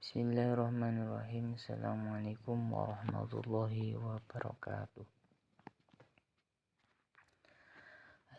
Bismillahirrahmanirrahim. Assalamualaikum warahmatullahi wabarakatuh.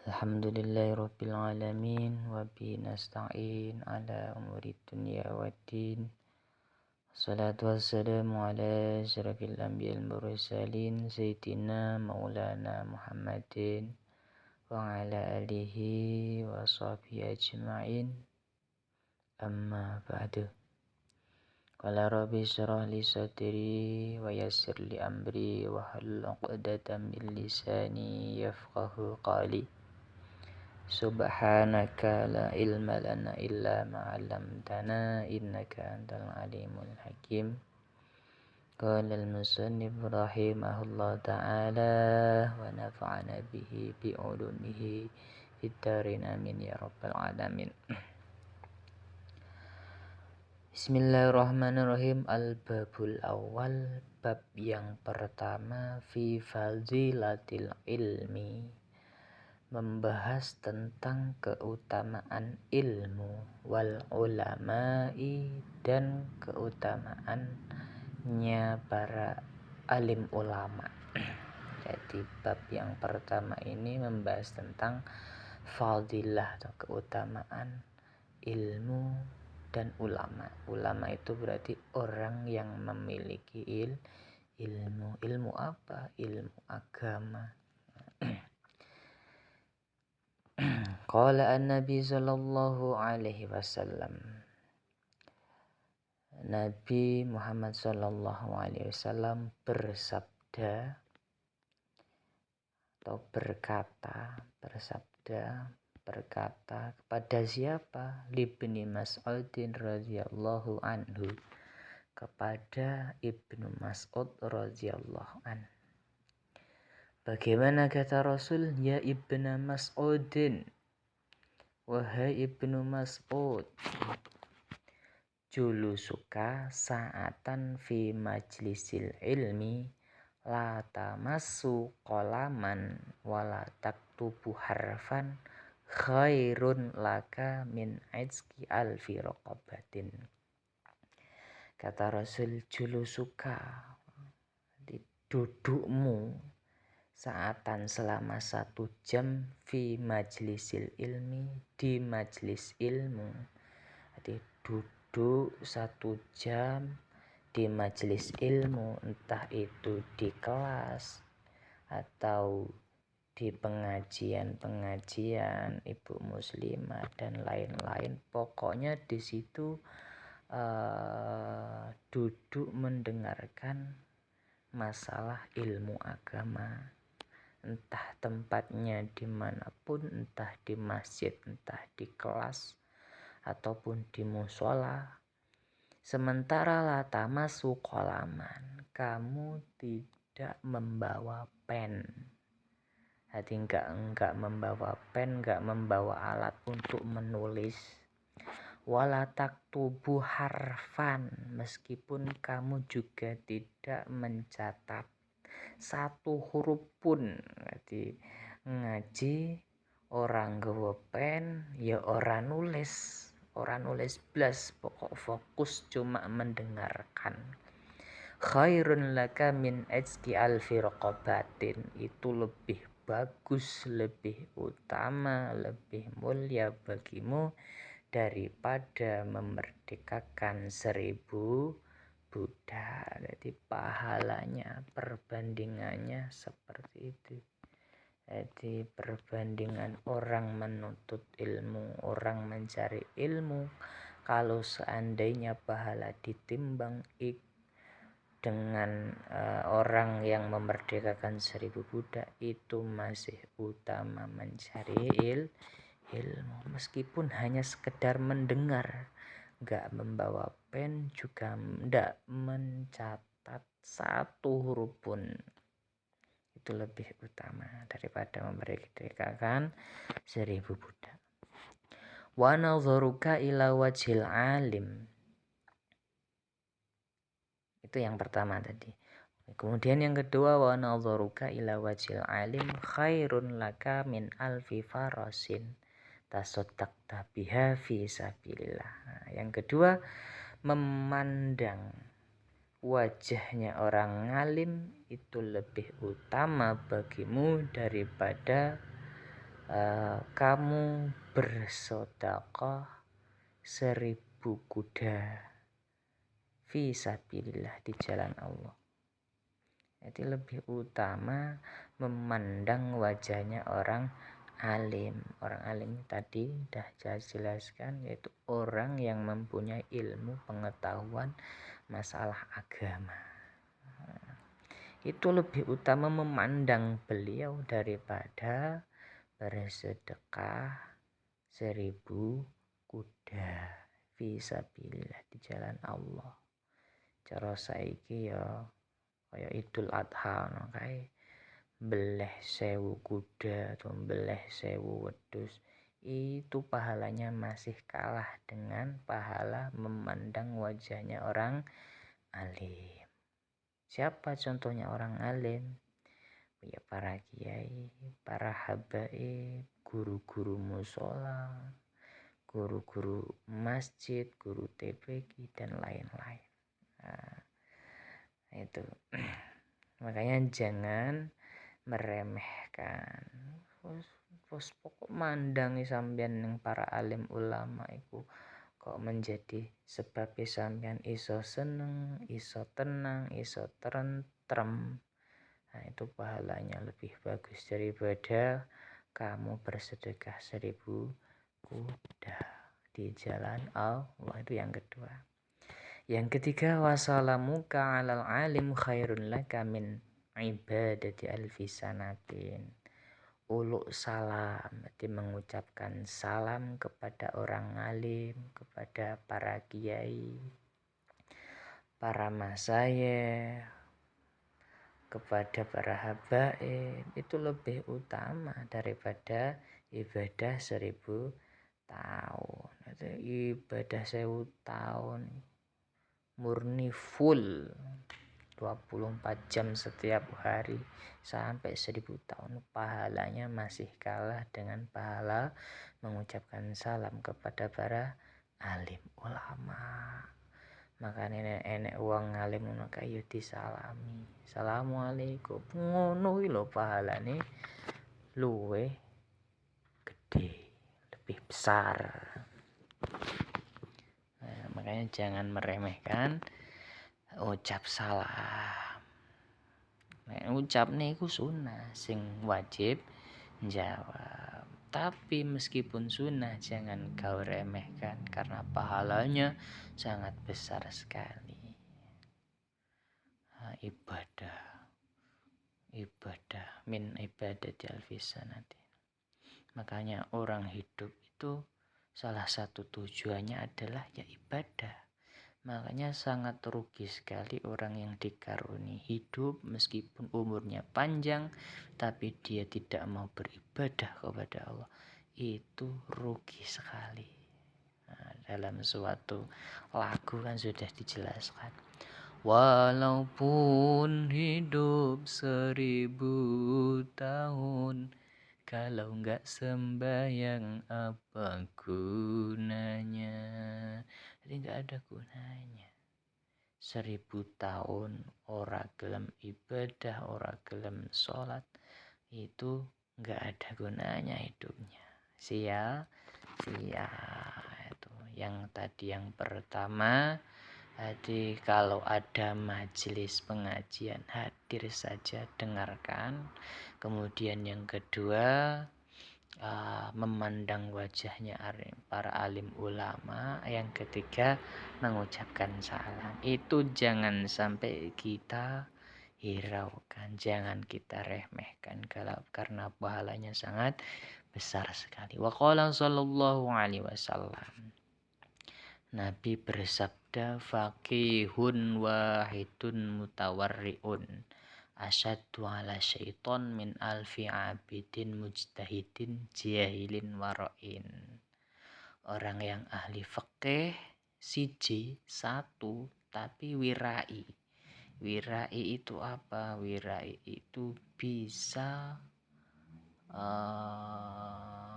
Alhamdulillahirabbil alamin wa bihi nasta'in ala umuri dunya waddin. Wassalatu wassalamu ala asyrafil anbiya'il mursalin sayyidina maulana Muhammadin wa ala alihi wa sahbihi ajma'in. Amma ba'du. Qala rabbi syrah li sadri wa yassir li amri wa hlul 'uqdatam min lisani yafqahu qali. Subhanaka la ilma lana illa ma 'allamtana innaka antal alimul hakim. Qala al-musannif rahimahullah ta'ala wa nafa'ana bihi bi 'ulumihi fid darin amin ya rabbal alamin. Bismillahirrahmanirrahim. Al-babul awal, bab yang pertama, fi fazilatil ilmi, membahas tentang keutamaan ilmu, wal ulama'i, dan keutamaannya para alim ulama. Jadi bab yang pertama ini membahas tentang fadilah atau keutamaan ilmu dan ulama. Ulama itu berarti orang yang memiliki ilmu. Ilmu apa? Ilmu agama. Qala an-nabi sallallahu alaihi wasallam. Nabi Muhammad sallallahu alaihi wasallam bersabda atau berkata kepada siapa? Libni Mas'udin radhiyallahu anhu, kepada Ibnu Mas'ud radhiyallahu anhu. Bagaimana kata Rasul? Ya Ibnu Mas'udin, wahai Ibnu Mas'ud, julusuka sa'atan fi majlisil ilmi la tamassu qalaman wala taktubu harfan khairun laka min ajki alfi raqabatin. Kata Rasul, julusuka, dudukmu, saatan selama 1 jam, fi majlisil ilmi, di majlis ilmu. Jadi duduk 1 jam di majlis ilmu, entah itu di kelas atau di pengajian ibu muslimah dan lain-lain. Pokoknya di situ duduk mendengarkan masalah ilmu agama, entah tempatnya dimanapun, entah di masjid, entah di kelas ataupun di musola. Sementara la tamassu qalaman, kamu tidak membawa pen. Jadi enggak membawa pen, enggak membawa alat untuk menulis. Wala taktubu harfan, meskipun kamu juga tidak mencatat 1 huruf pun. Jadi ngaji orang nggawa pen ya ora nulis blas, pokok fokus cuma mendengarkan. Khairun laka min ajki alfi raqabatin, itu lebih bagus, lebih utama, lebih mulia bagimu daripada memerdekakan 1000 budak. Jadi pahalanya, perbandingannya seperti itu. Jadi perbandingan orang menuntut ilmu, orang mencari ilmu, kalau seandainya pahala ditimbang dengan orang yang memerdekakan 1000 budak, itu masih utama mencari ilmu, meskipun hanya sekedar mendengar, enggak membawa pen, juga enggak mencatat 1 huruf pun, itu lebih utama daripada memerdekakan 1000 budak. Wa nadharuka ila wajhil alim, itu yang pertama tadi. Kemudian yang kedua, wa nadharuka ila wajhil alim khairun laka min alfi farasin tasaddaqta biha fi sabilillah. Nah, yang kedua, memandang wajahnya orang alim itu lebih utama bagimu daripada kamu bersedekah 1000 kuda fi sabilillah, di jalan Allah. Jadi lebih utama memandang wajahnya orang alim. Orang alim tadi sudah saya jelaskan, yaitu orang yang mempunyai ilmu pengetahuan masalah agama. Itu lebih utama memandang beliau daripada bersedekah 1000 kuda fisabilillah, di jalan Allah. Cara saiki ya kaya Idul Adha no kae, beleh 1000 kuda atau beleh 1000 wedhus, itu pahalanya masih kalah dengan pahala memandang wajahnya orang alim. Siapa contohnya orang alim? Ya para kiai, para habaib, guru-guru musola, guru-guru masjid, guru TPQ dan lain-lain. Nah, itu makanya jangan meremehkan. Terus pokok mandangi sampean yang para alim ulama itu kok menjadi sebab sampean iso seneng, iso tenang, iso tentrem. Nah, itu pahalanya lebih bagus daripada kamu bersedekah 1000 kuda di jalan Allah. Itu yang kedua. Yang ketiga, wasalamuka alal alim khairun laka min ibadati alfi sanatin. Uluk salam, berarti mengucapkan salam kepada orang alim, kepada para kiai, para masayikh, kepada para habaib, itu lebih utama daripada ibadah 1000 tahun. Itu ibadah 1000 tahun murni full 24 jam setiap hari sampai 1000 tahun, pahalanya masih kalah dengan pahala mengucapkan salam kepada para alim ulama. Makanya enek wong alim ngono kae disalami. Assalamualaikum. Ngono kuwi lho pahalane luwe gede, lebih besar. Nah, makanya jangan meremehkan ucap salam. Nek ucap niku sunah, sing wajib jawab. Tapi meskipun sunnah jangan kau remehkan karena pahalanya sangat besar sekali. Ibadah min ibadati alfi sanatin. Makanya orang hidup itu salah satu tujuannya adalah ya ibadah. Makanya sangat rugi sekali orang yang dikaruni hidup meskipun umurnya panjang tapi dia tidak mau beribadah kepada Allah. Itu rugi sekali. Nah, dalam suatu lagu kan sudah dijelaskan. Walaupun hidup 1000 tahun, kalau enggak sembahyang apa gunanya? Jadi enggak ada gunanya. 1000 tahun ora gelem ibadah, ora gelem sholat, itu enggak ada gunanya hidupnya. Sia-sia. Itu yang tadi yang pertama. Jadi kalau ada majelis pengajian hadir saja, dengarkan. Kemudian yang kedua, memandang wajahnya para alim ulama. Yang ketiga, mengucapkan salam. Itu jangan sampai kita hiraukan, jangan kita remehkan karena pahalanya sangat besar sekali. Wa qala sallallahu alaihi wasallam, Nabi bersabda, faqihun wahidun mutawarriun asyaddu ala syaiton min alfi abidin mujtahidin jahilin wara'in. Orang yang ahli fikih siji satu tapi wirai. Wirai itu apa? Wirai itu bisa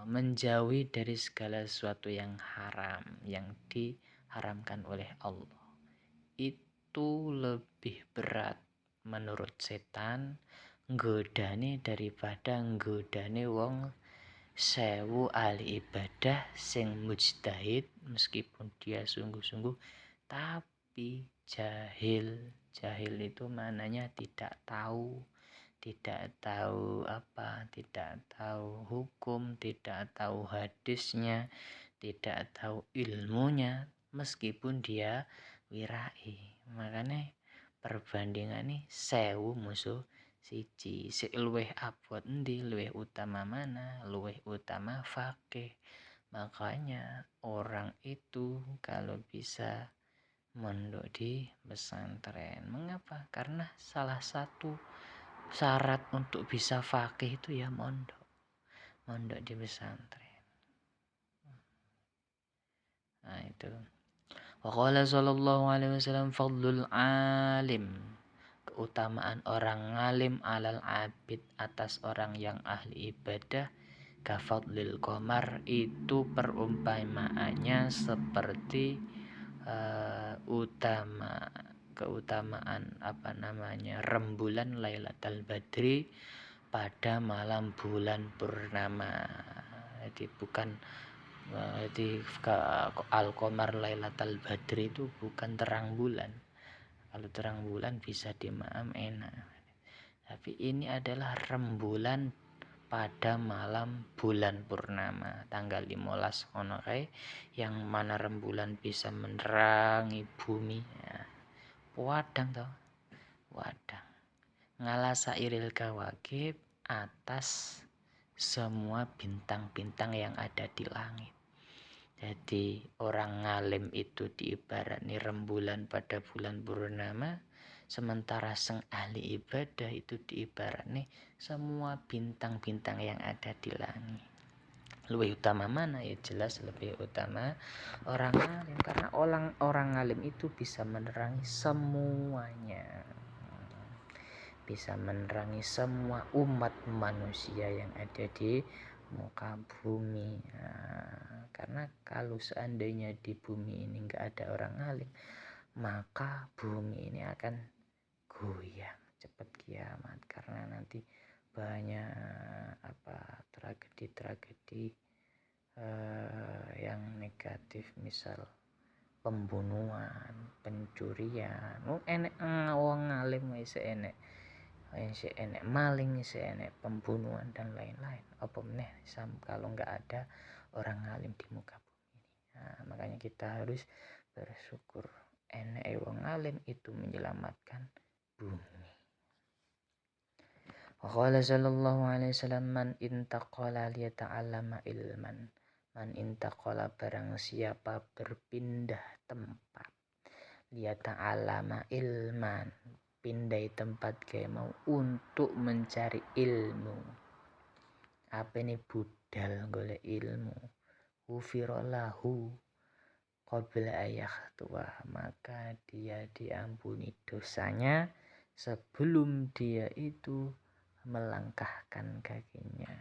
menjauhi dari segala sesuatu yang haram, yang diharamkan oleh Allah. itu lebih berat menurut setan nggodane daripada nggodane wong sewu ahli ibadah sing mujtahid meskipun dia sungguh-sungguh tapi jahil. Jahil itu maknanya tidak tahu tidak tahu hukum, tidak tahu hadisnya, tidak tahu ilmunya meskipun dia wirai. Makanya perbandingan nih sewu musuh siji, sik luweh abot endi, luweh utama mana, luweh utama fakih. Makanya orang itu kalau bisa mondok di pesantren. Mengapa? Karena salah satu syarat untuk bisa fakih itu ya mondok di pesantren. Nah itu. Wa qala sallallahu alaihi wasallam fadlul alim, keutamaan orang alim alal abid atas orang yang ahli ibadah, kafadlil qamar, itu perumpamaannya seperti keutamaan rembulan Lailatul Badri pada malam bulan purnama. Jadi bukan jadi Al-Qamar Lailatul Badri itu bukan terang bulan. Kalau terang bulan bisa dimaam enak. Tapi ini adalah rembulan pada malam bulan purnama tanggal 15 ono kae, yang mana rembulan bisa menerangi bumi ya. Wadang toh. Wadang. Ngala sairil kawakib, atas semua bintang-bintang yang ada di langit. Jadi orang ngalim itu diibarani rembulan pada bulan purnama, sementara sang ahli ibadah itu diibarani semua bintang-bintang yang ada di langit. Lebih utama mana? Ya jelas lebih utama orang alim, karena orang alim itu bisa menerangi semuanya, bisa menerangi semua umat manusia yang ada di muka bumi. Nah, karena kalau seandainya di bumi ini nggak ada orang alim, maka bumi ini akan goyang cepat kiamat, karena nanti banyak tragedi yang negatif, misal pembunuhan, pencurian. Enek wong alim wis enek maling, enek pembunuhan dan lain-lain. Apa meneh kalau nggak ada orang alim di muka bumi ini. Nah, makanya kita harus bersyukur enek wong alim itu menyelamatkan bumi. Wa qala sallallahu alaihi wasallam man intaqala liyata'allama ilman. Man intaqala, barang siapa berpindah tempat, liyata'allama ilman, pindah tempat kayak mau untuk mencari ilmu. Apa ini budal golek ilmu. Ghufirallahu qabla ayakhtuwa, maka dia diampuni dosanya sebelum dia itu melangkahkan kakinya.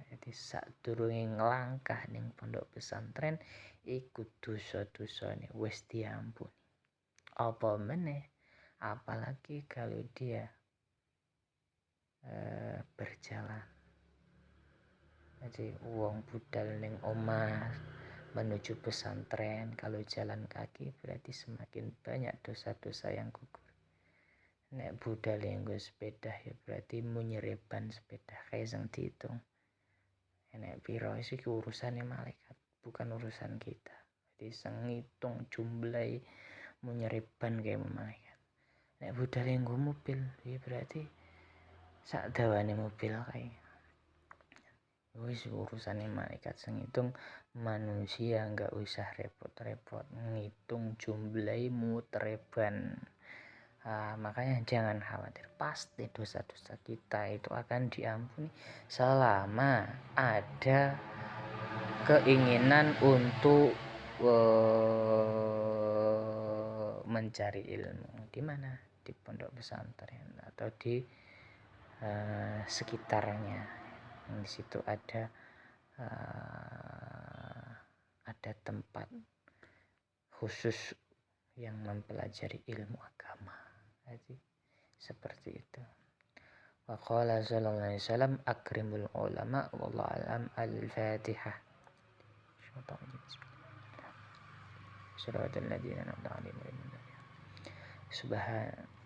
Jadi sadurunge nglangkah ning pondok pesantren ikut dosa-dosane wis diampuni. Apa meneh apalagi kalau dia berjalan. Jadi uang budal ning omah menuju pesantren, kalau jalan kaki berarti semakin banyak dosa-dosa yang gugur. Nek budal yang gue sepeda ya berarti menyereban sepeda kayak sang dihitung. Nek piro iki urusane malaikat, bukan urusan kita. Jadi sang ngitung jumlah menyereban kayak malaikat. Nek budal yang gue mobil ya berarti sak dawane mobil kayak. Wis urusane malaikat sing ngitung, manusia enggak usah repot-repot ngitung jumlahmu tereban. Makanya jangan khawatir, pasti dosa-dosa kita itu akan diampuni selama ada keinginan untuk mencari ilmu. Di mana? Di pondok pesantren atau di sekitarnya. Di situ ada tempat khusus yang mempelajari ilmu agama. Jadi seperti itu. Wa qala sallallahu alaihi wasallam akrimul ulama wallahu alam. Al-Fatihah. Subhan